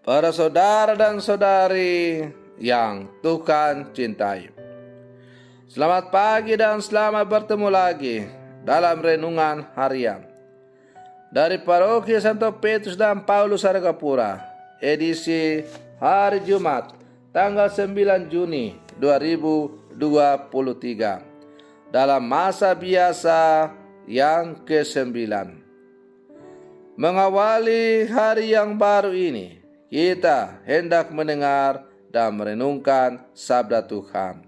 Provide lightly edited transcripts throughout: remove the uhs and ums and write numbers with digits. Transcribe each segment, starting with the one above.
Para saudara dan saudari yang Tuhan cintai, selamat pagi dan selamat bertemu lagi dalam renungan harian dari Paroki Santo Petrus dan Paulus Argapura, edisi hari Jumat tanggal 9 Juni 2023, dalam masa biasa yang ke-9. Mengawali hari yang baru ini, kita hendak mendengar dan merenungkan sabda Tuhan.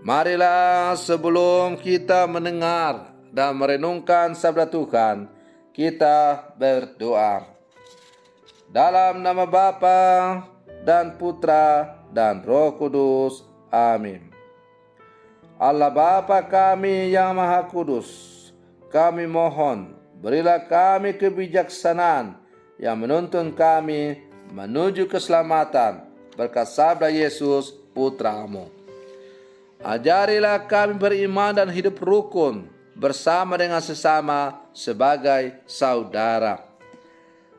Marilah sebelum kita mendengar dan merenungkan sabda Tuhan, kita berdoa. Dalam nama Bapa dan Putra dan Roh Kudus. Amin. Allah Bapa kami yang Maha Kudus, kami mohon berilah kami kebijaksanaan yang menuntun kami menuju keselamatan berkat sabda Yesus Putra-Mu. Ajarilah kami beriman dan hidup rukun bersama dengan sesama sebagai saudara.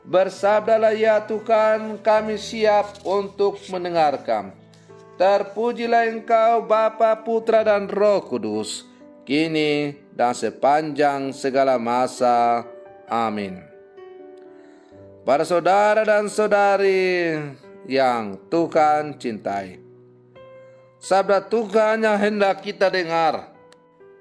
Bersabdalah ya Tuhan, kami siap untuk mendengarkan. Terpujilah Engkau Bapa, Putra dan Roh Kudus, kini dan sepanjang segala masa. Amin. Para saudara dan saudari yang Tuhan cintai, sabda Tuhan yang hendak kita dengar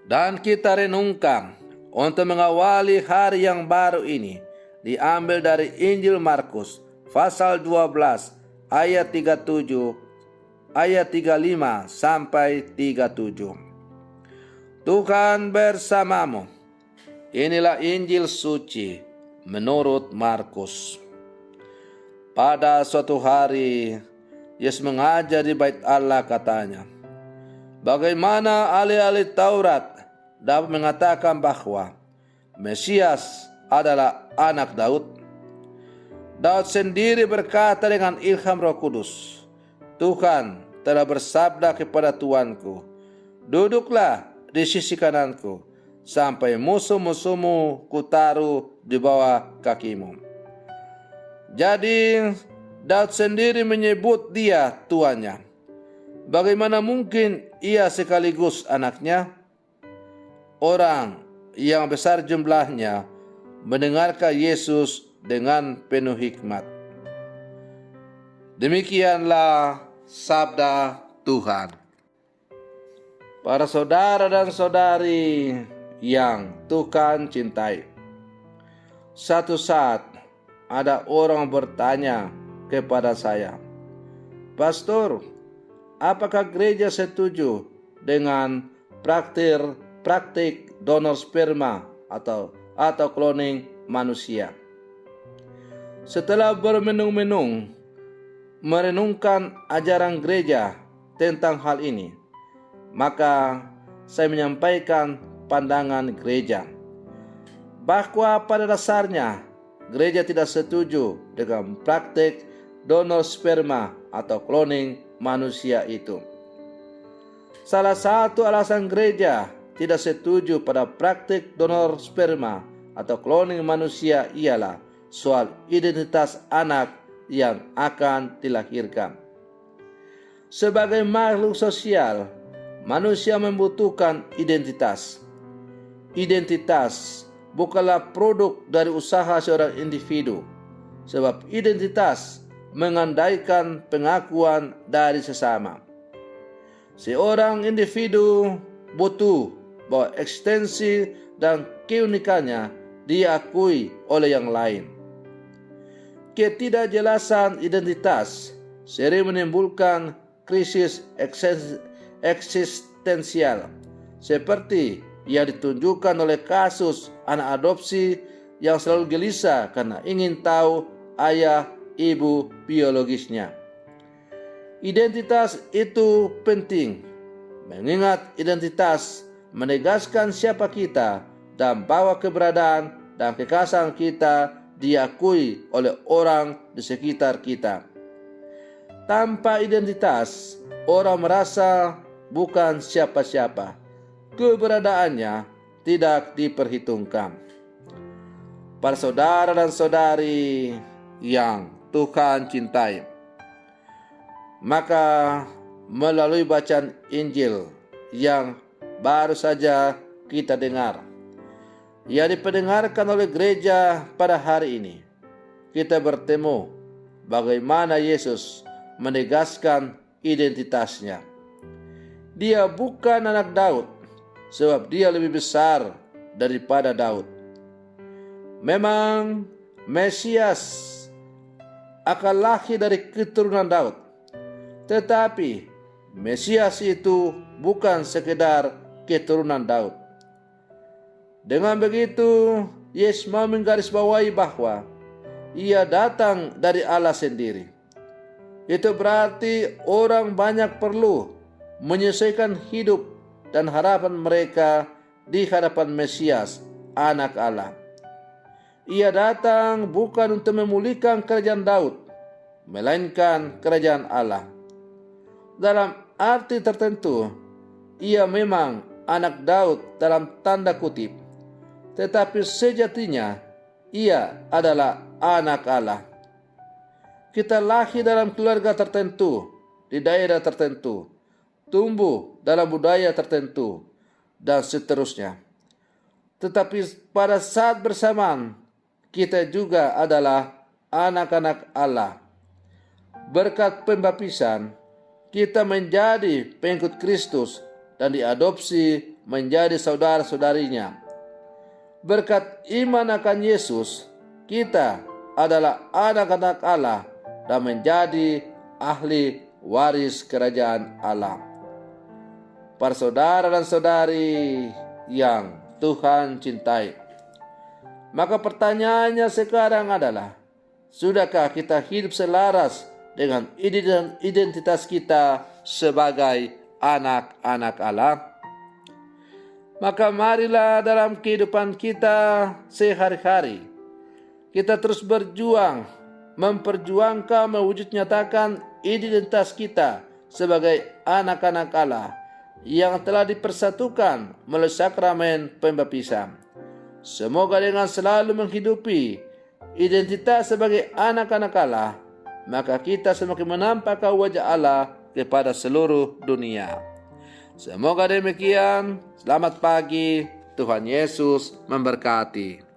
dan kita renungkan untuk mengawali hari yang baru ini diambil dari Injil Markus pasal 12 ayat 37, ayat 35 sampai 37. Tuhan bersamamu. Inilah Injil suci menurut Markus. Pada suatu hari, Yesus mengajar di bait Allah, katanya, bagaimana ahli-ahli Taurat dapat mengatakan bahwa Mesias adalah anak Daud? Daud sendiri berkata dengan ilham Roh Kudus, Tuhan telah bersabda kepada Tuanku, duduklah di sisi kananku, sampai musuh-musuhmu kutaruh di bawah kakimu. Jadi Daud sendiri menyebut dia tuannya. Bagaimana mungkin ia sekaligus anaknya? Orang yang besar jumlahnya mendengarkan Yesus dengan penuh hikmat. Demikianlah sabda Tuhan. Para saudara dan saudari yang Tuhan cintai, satu saat ada orang bertanya kepada saya, Pastor, apakah gereja setuju dengan praktik donor sperma atau cloning manusia? Setelah merenungkan ajaran gereja tentang hal ini, maka saya menyampaikan pandangan gereja bahwa pada dasarnya gereja tidak setuju dengan praktik donor sperma atau cloning manusia itu. Salah satu alasan gereja tidak setuju pada praktik donor sperma atau cloning manusia ialah soal identitas anak yang akan dilahirkan. Sebagai makhluk sosial, manusia membutuhkan identitas. Identitas bukanlah produk dari usaha seorang individu, sebab identitas mengandaikan pengakuan dari sesama. Seorang individu butuh bahwa eksistensi dan keunikannya diakui oleh yang lain. Ketidakjelasan identitas sering menimbulkan krisis eksistensial, seperti yang ditunjukkan oleh kasus anak adopsi yang selalu gelisah karena ingin tahu ayah ibu biologisnya. Identitas itu penting, mengingat identitas menegaskan siapa kita dan bahwa keberadaan dan kekhasan kita diakui oleh orang di sekitar kita. Tanpa identitas, orang merasa bukan siapa-siapa. Keberadaannya tidak diperhitungkan. Para saudara dan saudari yang Tuhan cintai. Maka melalui bacaan Injil yang baru saja kita dengar, yang dipendengarkan oleh gereja pada hari ini, kita bertemu bagaimana Yesus menegaskan identitasnya. Dia bukan anak Daud, sebab dia lebih besar daripada Daud. Memang Mesias akan lahir dari keturunan Daud, tetapi Mesias itu bukan sekedar keturunan Daud. Dengan begitu, Yesus mau menggarisbawahi bahwa ia datang dari Allah sendiri. Itu berarti orang banyak perlu menyesuaikan hidup dan harapan mereka di hadapan Mesias, anak Allah. Ia datang bukan untuk memulihkan kerajaan Daud, melainkan kerajaan Allah. Dalam arti tertentu, ia memang anak Daud dalam tanda kutip, tetapi sejatinya ia adalah anak Allah. Kita lahir dalam keluarga tertentu, di daerah tertentu, tumbuh dalam budaya tertentu, dan seterusnya. Tetapi pada saat bersamaan, kita juga adalah anak-anak Allah. Berkat pembaptisan, kita menjadi pengikut Kristus dan diadopsi menjadi saudara-saudarinya. Berkat iman akan Yesus, kita adalah anak-anak Allah dan menjadi ahli waris kerajaan Allah. Para saudara dan saudari yang Tuhan cintai, maka pertanyaannya sekarang adalah, sudahkah kita hidup selaras dengan identitas kita sebagai anak-anak Allah? Maka marilah dalam kehidupan kita sehari-hari, kita terus berjuang, memperjuangkan, mewujud nyatakan identitas kita sebagai anak-anak Allah yang telah dipersatukan melalui sakramen pembaptisan. Semoga dengan selalu menghidupi identitas sebagai anak-anak Allah, maka kita semakin menampakkan wajah Allah kepada seluruh dunia. Semoga demikian. Selamat pagi. Tuhan Yesus memberkati.